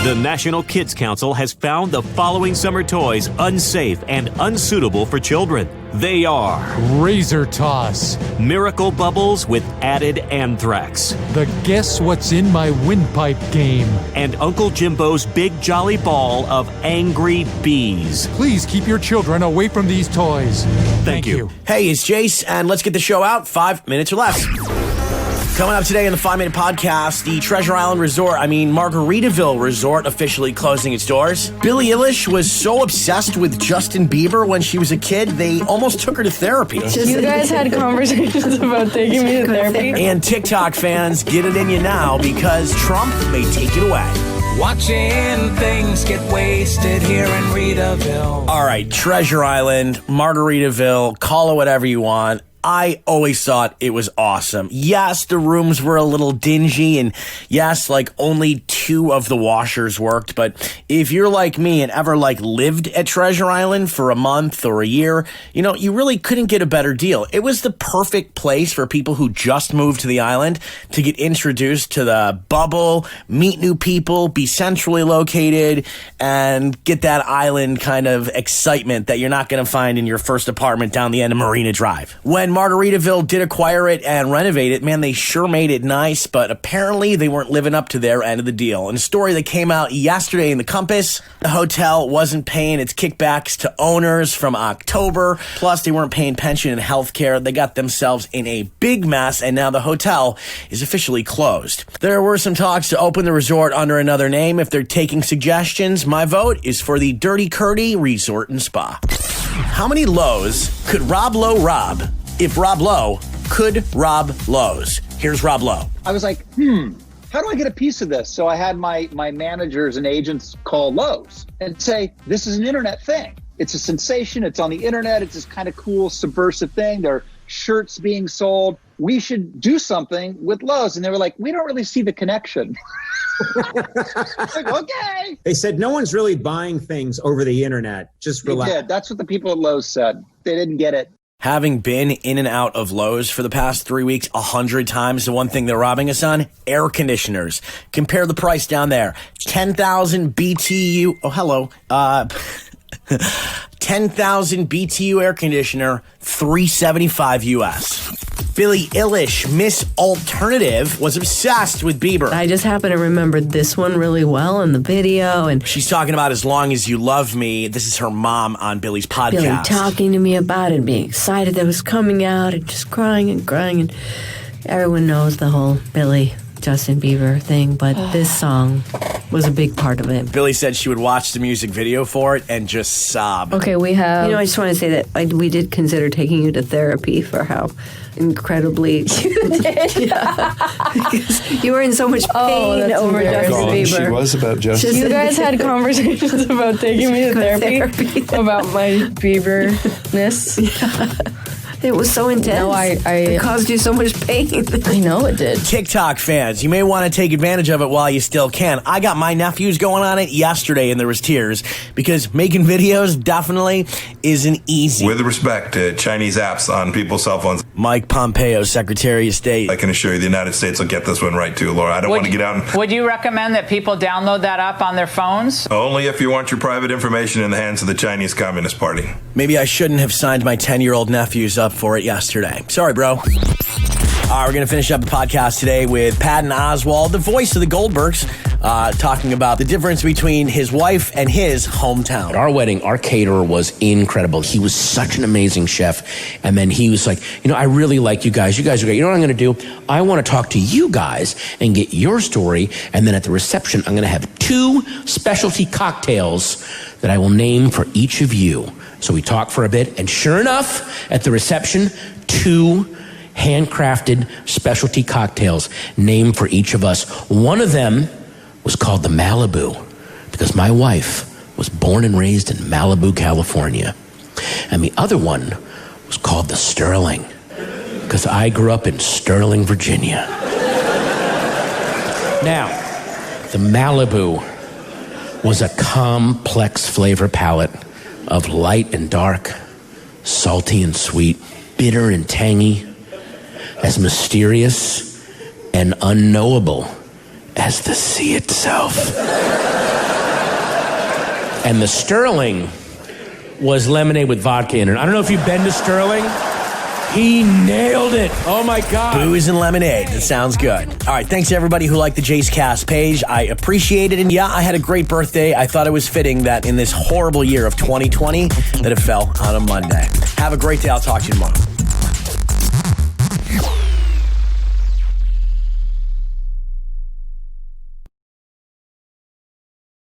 The National Kids Council has found the following summer toys unsafe and unsuitable for children. They are Razor Toss, Miracle Bubbles with added anthrax, the Guess What's in My Windpipe game, and Uncle Jimbo's Big Jolly Ball of Angry Bees. Please keep your children away from these toys. Thank you. Hey, it's Jace, and let's get the show out. 5 minutes or less. Coming up today in the 5-Minute Podcast, the Margaritaville Resort officially closing its doors. Billie Eilish was so obsessed with Justin Bieber when she was a kid, they almost took her to therapy. You guys had conversations about taking me to therapy? And TikTok fans, get it in you now because Trump may take it away. Watching things get wasted here in Margaritaville. All right, Treasure Island, Margaritaville, call it whatever you want. I always thought it was awesome. Yes, the rooms were a little dingy, and yes, only 2 of the washers worked, but if you're like me and ever lived at Treasure Island for a month or a year, you really couldn't get a better deal. It was the perfect place for people who just moved to the island to get introduced to the bubble, meet new people, be centrally located, and get that island kind of excitement that you're not going to find in your first apartment down the end of Marina Drive. When Margaritaville did acquire it and renovate it, man, they sure made it nice, but apparently they weren't living up to their end of the deal. In a story that came out yesterday in the Compass, the hotel wasn't paying its kickbacks to owners from October, plus they weren't paying pension and health care. They got themselves in a big mess, and now the hotel is officially closed. There were some talks to open the resort under another name. If they're taking suggestions, my vote is for the Dirty Curdy Resort and Spa. How many Lowe's could Rob Lowe rob if Rob Lowe could rob Lowe's? Here's Rob Lowe. I was like, how do I get a piece of this? So I had my managers and agents call Lowe's and say, this is an internet thing. It's a sensation. It's on the internet. It's this kind of cool subversive thing. There are shirts being sold. We should do something with Lowe's. And they were like, we don't really see the connection. Like, okay. They said no one's really buying things over the internet. Just relax. Yeah, that's what the people at Lowe's said. They didn't get it. Having been in and out of Lowe's for the past 3 weeks 100 times, the one thing they're robbing us on, air conditioners. Compare the price down there. 10,000 BTU. Oh, hello. 10,000 BTU air conditioner, $375 US. Billie Eilish, Miss Alternative, was obsessed with Bieber. I just happen to remember this one really well in the video. And she's talking about As Long As You Love Me. This is her mom on Billie's podcast. Billie talking to me about it, being excited that it was coming out, and just crying. And everyone knows the whole Billie Justin Bieber thing, but this song was a big part of it. Billie said she would watch the music video for it and just sob. Okay, we have... I just want to say that we did consider taking you to therapy for how incredibly... You did? Yeah. Because you were in so much pain over Justin Bieber. She was about Justin. You guys had conversations about taking me to therapy about my Bieber-ness. Yeah. It was so intense. No, it caused you so much pain. I know it did. TikTok fans, you may want to take advantage of it while you still can. I got my nephews going on it yesterday and there was tears because making videos definitely isn't easy. With respect to Chinese apps on people's cell phones, Mike Pompeo, Secretary of State. I can assure you the United States will get this one right too, Laura. I don't want to get out and... Would you recommend that people download that app on their phones? Only if you want your private information in the hands of the Chinese Communist Party. Maybe I shouldn't have signed my 10-year-old nephews up for it yesterday. Sorry, bro. All right, we're going to finish up the podcast today with Patton Oswalt, the voice of the Goldbergs, talking about the difference between his wife and his hometown. At our wedding, our caterer was incredible. He was such an amazing chef. And then he was like, I really like you guys. You guys are great. You know what I'm going to do? I want to talk to you guys and get your story. And then at the reception, I'm going to have 2 specialty cocktails that I will name for each of you. So we talked for a bit, and sure enough, at the reception, 2 handcrafted specialty cocktails named for each of us. One of them was called the Malibu, because my wife was born and raised in Malibu, California. And the other one was called the Sterling, because I grew up in Sterling, Virginia. Now, the Malibu was a complex flavor palette of light and dark, salty and sweet, bitter and tangy, as mysterious and unknowable as the sea itself. And the Sterling was lemonade with vodka in it. I don't know if you've been to Sterling. He nailed it. Oh, my God. Booze and lemonade. That sounds good. All right, thanks to everybody who liked the Jace Cast page. I appreciate it. And yeah, I had a great birthday. I thought it was fitting that in this horrible year of 2020 that it fell on a Monday. Have a great day. I'll talk to you tomorrow.